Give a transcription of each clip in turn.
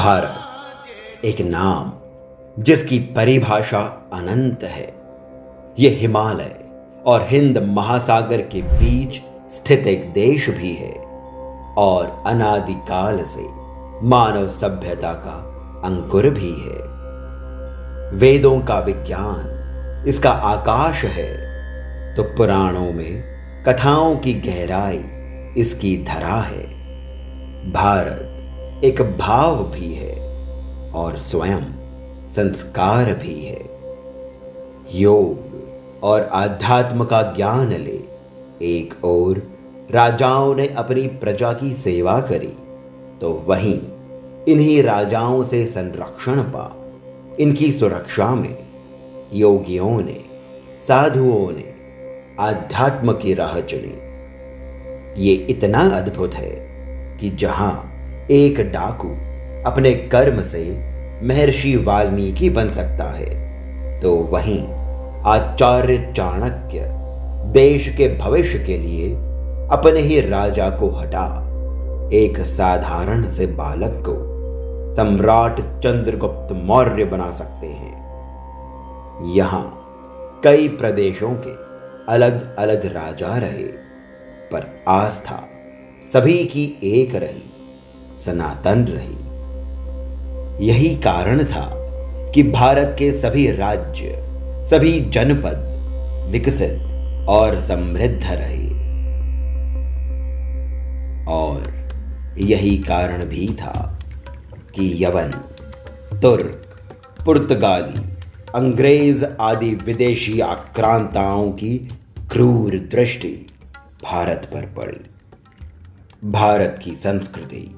भारत एक नाम जिसकी परिभाषा अनंत है। यह हिमालय और हिंद महासागर के बीच स्थित एक देश भी है और अनादिकाल से मानव सभ्यता का अंकुर भी है। वेदों का विज्ञान इसका आकाश है तो पुराणों में कथाओं की गहराई इसकी धरा है। भारत एक भाव भी है और स्वयं संस्कार भी है। योग और आध्यात्म का ज्ञान ले एक ओर राजाओं ने अपनी प्रजा की सेवा करी तो वहीं इन्हीं राजाओं से संरक्षण पा इनकी सुरक्षा में योगियों ने, साधुओं ने आध्यात्म की राह चुनी। ये इतना अद्भुत है कि जहां एक डाकू अपने कर्म से महर्षि वाल्मीकि बन सकता है तो वहीं आचार्य चाणक्य देश के भविष्य के लिए अपने ही राजा को हटा एक साधारण से बालक को सम्राट चंद्रगुप्त मौर्य बना सकते हैं। यहां कई प्रदेशों के अलग अलग राजा रहे पर आस्था सभी की एक रही, सनातन रही। यही कारण था कि भारत के सभी राज्य, सभी जनपद विकसित और समृद्ध रहे। और यही कारण भी था कि यवन, तुर्क, पुर्तगाली, अंग्रेज आदि विदेशी आक्रांताओं की क्रूर दृष्टि भारत पर पड़ी। भारत की संस्कृति,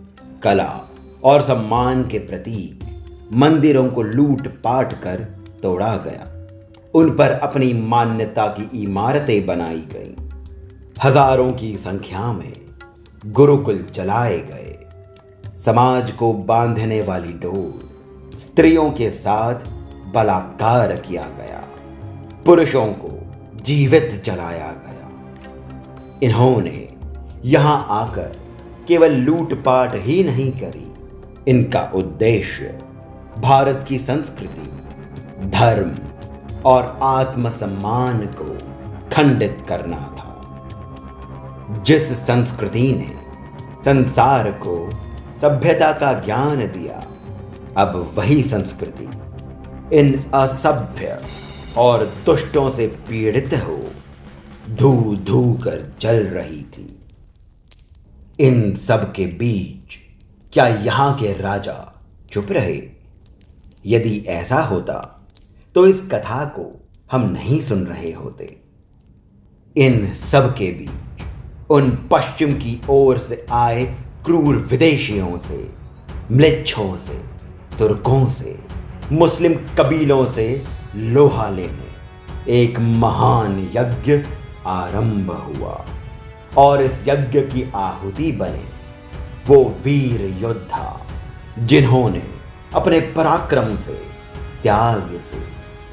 कला और सम्मान के प्रतीक मंदिरों को लूट पाट कर तोड़ा गया। उन पर अपनी मान्यता की इमारतें बनाई गईं। हजारों की संख्या में गुरुकुल चलाए गए। समाज को बांधने वाली डोर स्त्रियों के साथ बलात्कार किया गया। पुरुषों को जीवित जलाया गया। इन्होंने यहां आकर केवल लूटपाट ही नहीं करी। इनका उद्देश्य भारत की संस्कृति, धर्म और आत्मसम्मान को खंडित करना था। जिस संस्कृति ने संसार को सभ्यता का ज्ञान दिया, अब वही संस्कृति इन असभ्य और दुष्टों से पीड़ित हो धू धू कर जल रही थी। इन सब के बीच क्या यहां के राजा चुप रहे? यदि ऐसा होता तो इस कथा को हम नहीं सुन रहे होते। इन सब के बीच उन पश्चिम की ओर से आए क्रूर विदेशियों से, म्लेच्छों से, तुर्कों से, मुस्लिम कबीलों से लोहा लेने एक महान यज्ञ आरंभ हुआ और इस यज्ञ की आहुति बने वो वीर योद्धा जिन्होंने अपने पराक्रम से, त्याग से,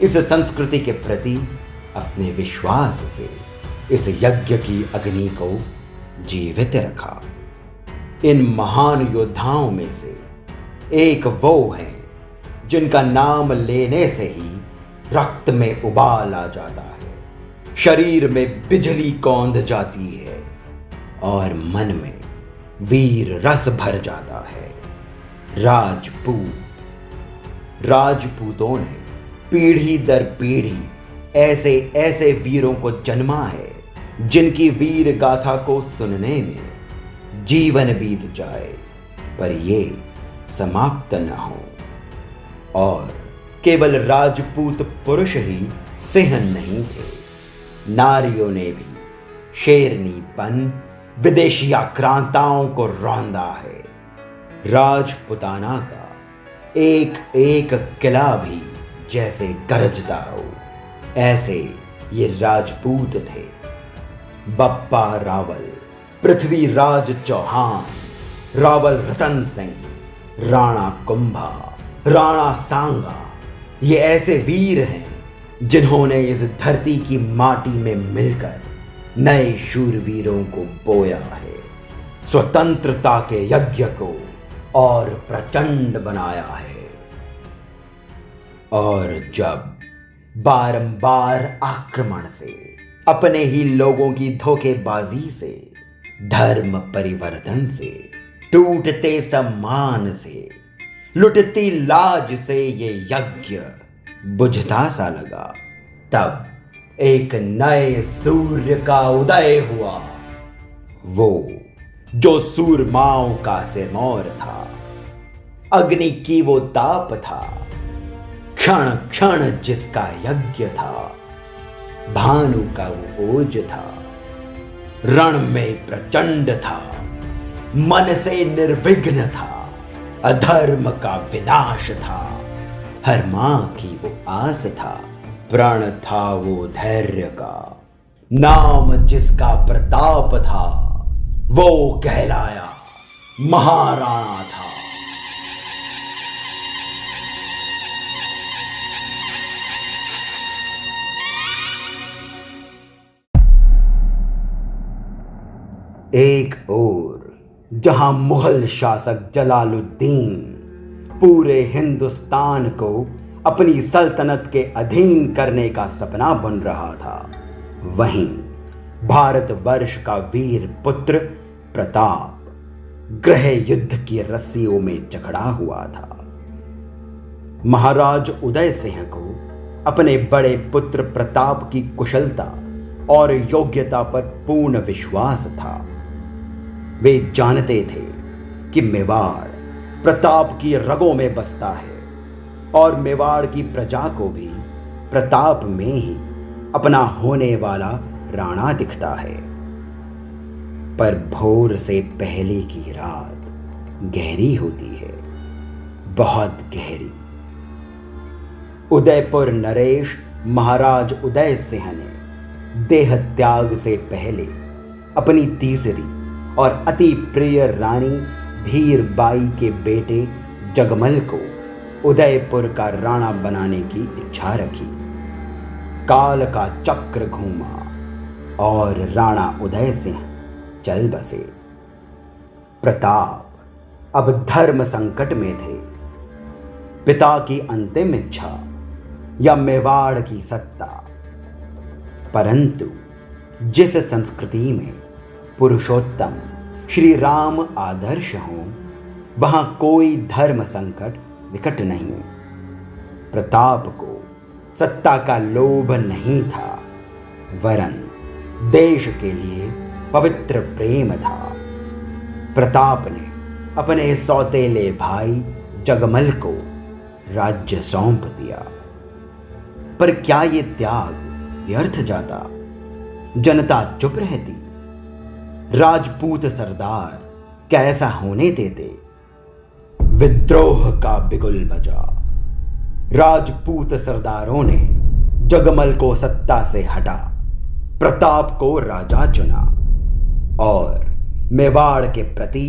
इस संस्कृति के प्रति अपने विश्वास से इस यज्ञ की अग्नि को जीवित रखा। इन महान योद्धाओं में से एक वो है जिनका नाम लेने से ही रक्त में उबाल आ जाता है, शरीर में बिजली कौंध जाती है और मन में वीर रस भर जाता है। राजपूतों ने पीढ़ी दर पीढ़ी ऐसे ऐसे वीरों को जन्मा है जिनकी वीर गाथा को सुनने में जीवन बीत जाए पर ये समाप्त न हो। और केवल राजपूत पुरुष ही सिंह नहीं थे, नारियों ने भी शेरनीपन, विदेशी आक्रांताओं को रौंदा है। राजपुताना का एक एक किला भी जैसे गरजता हो, ऐसे ये राजपूत थे। बप्पा रावल, पृथ्वीराज चौहान, रावल रतन सिंह, राणा कुंभा, राणा सांगा, ये ऐसे वीर हैं जिन्होंने इस धरती की माटी में मिलकर नए शूरवीरों को बोया है। स्वतंत्रता के यज्ञ को और प्रचंड बनाया है। और जब बारंबार आक्रमण से, अपने ही लोगों की धोखेबाजी से, धर्म परिवर्तन से, टूटते सम्मान से, लुटती लाज से ये यज्ञ बुझता सा लगा, तब एक नए सूर्य का उदय हुआ। वो जो सूरमाओं का सिरमौर था, अग्नि की वो ताप था, क्षण क्षण जिसका यज्ञ था, भानु का वो ओज था, रण में प्रचंड था, मन से निर्विघ्न था, अधर्म का विनाश था, हर मां की वो आस था, प्रण था वो धैर्य का, नाम जिसका प्रताप था, वो कहलाया महाराणा था। एक ओर जहां मुगल शासक जलालुद्दीन पूरे हिंदुस्तान को अपनी सल्तनत के अधीन करने का सपना बुन रहा था, वहीं भारतवर्ष का वीर पुत्र प्रताप गृह युद्ध की रस्सियों में जकड़ा हुआ था। महाराज उदय सिंह को अपने बड़े पुत्र प्रताप की कुशलता और योग्यता पर पूर्ण विश्वास था। वे जानते थे कि मेवाड़ प्रताप की रगों में बसता है और मेवाड़ की प्रजा को भी प्रताप में ही अपना होने वाला राणा दिखता है। पर भोर से पहले की रात गहरी होती है, बहुत गहरी। उदयपुर नरेश महाराज उदय सिंह ने देह त्याग से पहले अपनी तीसरी और अति प्रिय रानी धीर बाई के बेटे जगमल को उदयपुर का राणा बनाने की इच्छा रखी। काल का चक्र घूमा और राणा उदय सिंह चल बसे। प्रताप अब धर्म संकट में थे। पिता की अंतिम इच्छा या मेवाड़ की सत्ता। परंतु जिस संस्कृति में पुरुषोत्तम श्री राम आदर्श हों, वहां कोई धर्म संकट विकट नहीं। प्रताप को सत्ता का लोभ नहीं था, वरन देश के लिए पवित्र प्रेम था। प्रताप ने अपने सौतेले भाई जगमल को राज्य सौंप दिया। पर क्या ये त्याग व्यर्थ जाता? जनता चुप रहती? राजपूत सरदार कैसा होने देते? विद्रोह का बिगुल बजा। राजपूत सरदारों ने जगमल को सत्ता से हटा, प्रताप को राजा चुना और मेवाड़ के प्रति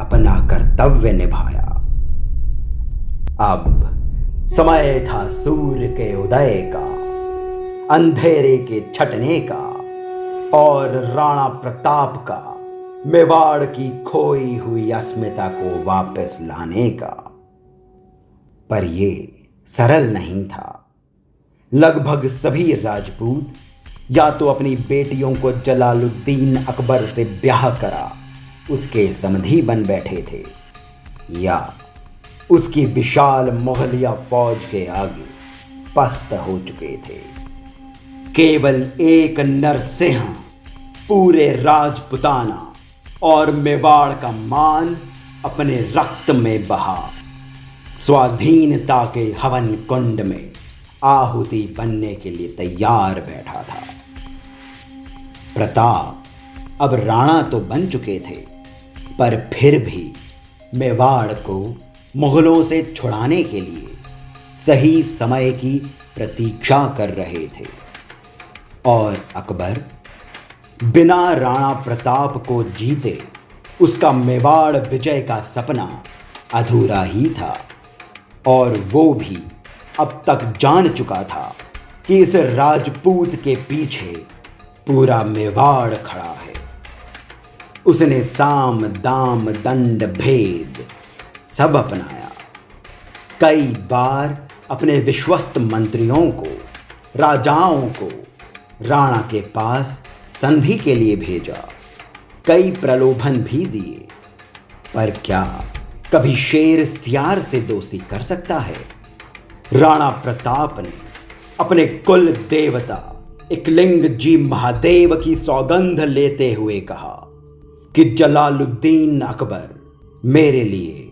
अपना कर्तव्य निभाया। अब समय था सूर्य के उदय का, अंधेरे के छटने का और राणा प्रताप का मेवाड़ की खोई हुई अस्मिता को वापस लाने का। पर यह सरल नहीं था। लगभग सभी राजपूत या तो अपनी बेटियों को जलालुद्दीन अकबर से ब्याह करा उसके समधी बन बैठे थे, या उसकी विशाल मुगलिया फौज के आगे पस्त हो चुके थे। केवल एक नरसिंह पूरे राजपुताना और मेवाड़ का मान अपने रक्त में बहा स्वाधीनता के हवन कुंड में आहुति बनने के लिए तैयार बैठा था। प्रताप अब राणा तो बन चुके थे, पर फिर भी मेवाड़ को मुगलों से छुड़ाने के लिए सही समय की प्रतीक्षा कर रहे थे। और अकबर बिना राणा प्रताप को जीते उसका मेवाड़ विजय का सपना अधूरा ही था। और वो भी अब तक जान चुका था कि इस राजपूत के पीछे पूरा मेवाड़ खड़ा है। उसने साम दाम दंड भेद सब अपनाया। कई बार अपने विश्वस्त मंत्रियों को, राजाओं को राणा के पास संधि के लिए भेजा। कई प्रलोभन भी दिए, पर क्या कभी शेर सियार से दोस्ती कर सकता है? राणा प्रताप ने अपने कुल देवता एकलिंग जी महादेव की सौगंध लेते हुए कहा कि जलालुद्दीन अकबर मेरे लिए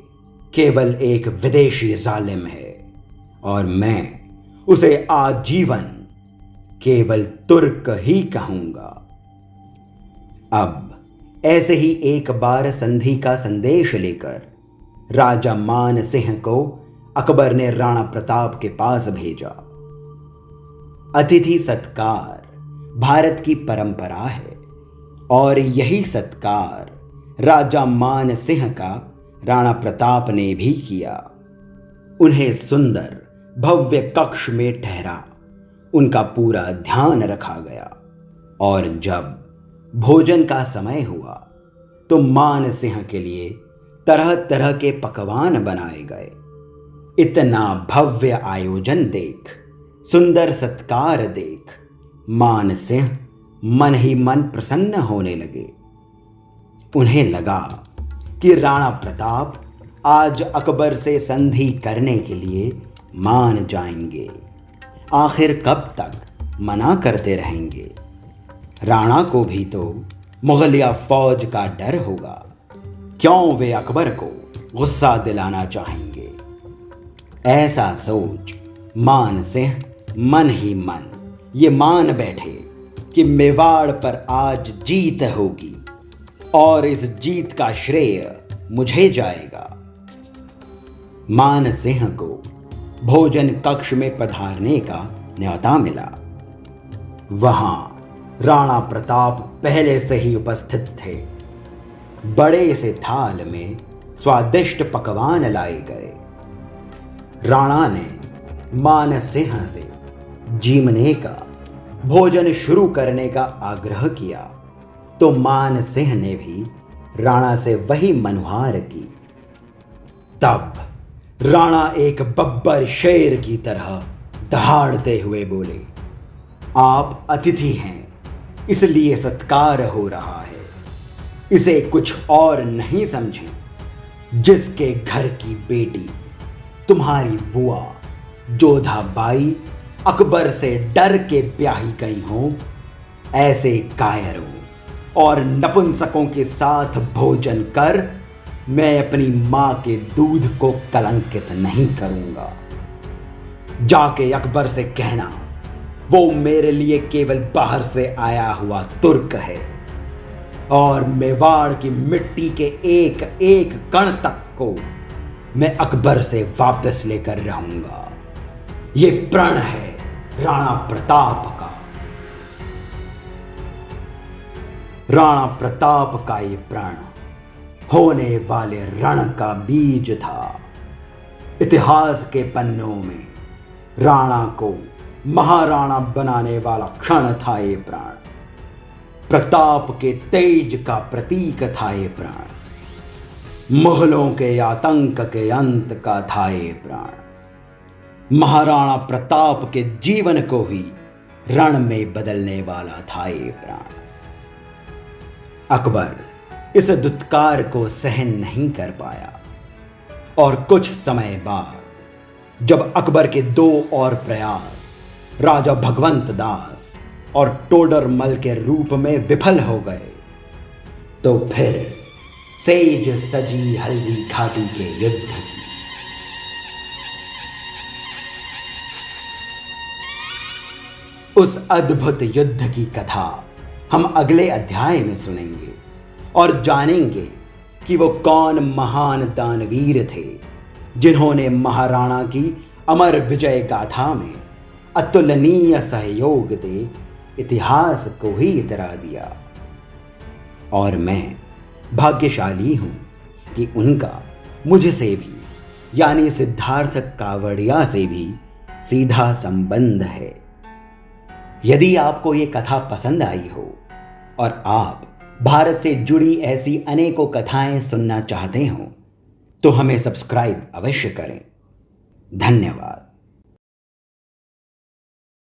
केवल एक विदेशी जालिम है और मैं उसे आजीवन केवल तुर्क ही कहूंगा। अब ऐसे ही एक बार संधि का संदेश लेकर राजा मान सिंह को अकबर ने राणा प्रताप के पास भेजा। अतिथि सत्कार भारत की परंपरा है और यही सत्कार राजा मान सिंह का राणा प्रताप ने भी किया। उन्हें सुंदर भव्य कक्ष में ठहरा उनका पूरा ध्यान रखा गया और जब भोजन का समय हुआ तो मान सिंह के लिए तरह तरह के पकवान बनाए गए। इतना भव्य आयोजन देख, सुंदर सत्कार देख मान सिंह मन ही मन प्रसन्न होने लगे। उन्हें लगा कि राणा प्रताप आज अकबर से संधि करने के लिए मान जाएंगे। आखिर कब तक मना करते रहेंगे? राणा को भी तो मुगलिया फौज का डर होगा। क्यों वे अकबर को गुस्सा दिलाना चाहेंगे? ऐसा सोच मान सिंह मन ही मन ये मान बैठे कि मेवाड़ पर आज जीत होगी और इस जीत का श्रेय मुझे जाएगा। मान सिंह को भोजन कक्ष में पधारने का न्योता मिला। वहां राणा प्रताप पहले से ही उपस्थित थे। बड़े से थाल में स्वादिष्ट पकवान लाए गए। राणा ने मान सिंह से जीमने का, भोजन शुरू करने का आग्रह किया तो मान सिंह ने भी राणा से वही मनुहार की। तब राणा एक बब्बर शेर की तरह दहाड़ते हुए बोले, आप अतिथि हैं इसलिए सत्कार हो रहा है, इसे कुछ और नहीं समझे। जिसके घर की बेटी तुम्हारी बुआ जोधाबाई अकबर से डर के ब्याही गई हो, ऐसे कायरों और नपुंसकों के साथ भोजन कर मैं अपनी मां के दूध को कलंकित नहीं करूंगा। जाके अकबर से कहना वो मेरे लिए केवल बाहर से आया हुआ तुर्क है और मेवाड़ की मिट्टी के एक एक कण तक को मैं अकबर से वापस लेकर रहूंगा। ये प्रण है राणा प्रताप का। राणा प्रताप का ये प्रण होने वाले रण का बीज था। इतिहास के पन्नों में राणा को महाराणा बनाने वाला क्षण था ये प्राण। प्रताप के तेज का प्रतीक था ये प्राण। मुगलों के आतंक के अंत का था ये प्राण। महाराणा प्रताप के जीवन को ही रण में बदलने वाला था ये प्राण। अकबर इस दुत्कार को सहन नहीं कर पाया और कुछ समय बाद जब अकबर के दो और प्रयास राजा भगवंत दास और टोडरमल के रूप में विफल हो गए तो फिर सेज सजी हल्दी घाटी के युद्ध की उस अद्भुत युद्ध की कथा हम अगले अध्याय में सुनेंगे और जानेंगे कि वो कौन महान दानवीर थे जिन्होंने महाराणा की अमर विजय गाथा में अतुलनीय सहयोग दे इतिहास को ही इतरा दिया। और मैं भाग्यशाली हूं कि उनका मुझसे भी यानी सिद्धार्थ कावड़िया से भी सीधा संबंध है। यदि आपको ये कथा पसंद आई हो और आप भारत से जुड़ी ऐसी अनेकों कथाएं सुनना चाहते हो तो हमें सब्सक्राइब अवश्य करें। धन्यवाद।